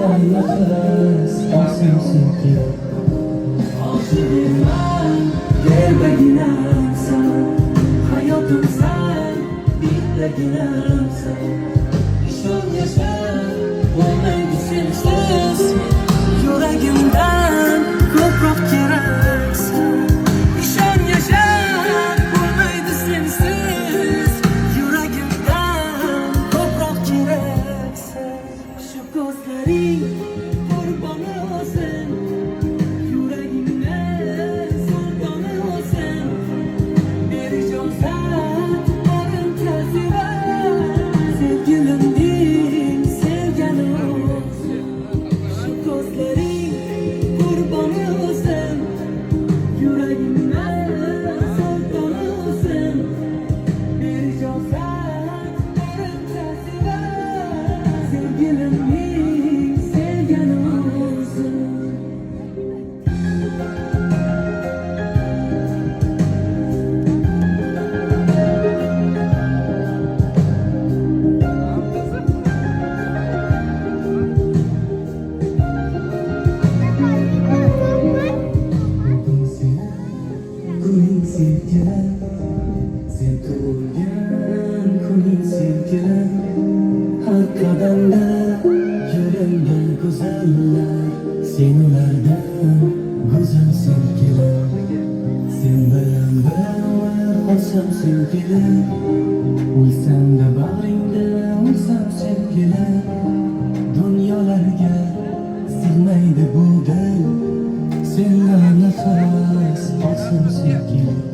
nefes olsun sevgilim. Gelmeginem sen, hayatım sen, bitmeginem sen. İşon yaşar, olmaydı sensiz. Yüreğimden ko'proq keraksan. İşon yaşar, olmaydı sensiz. Yüreğimden ko'proq keraksan. Şu gözlerin kurbanı olsun. Sevgilim, sen tug'ilgan kuning sevgilim. Har qadamda yuragimga go'zallar, sen ulardan go'zal sevgilim. Sen bilan baravar olsam sevgilim, o'lsam da bag'ringda o'lsam sevgilim. Dunyolarga sig'maydi bu dil, sendan nafas olsin sevgilim.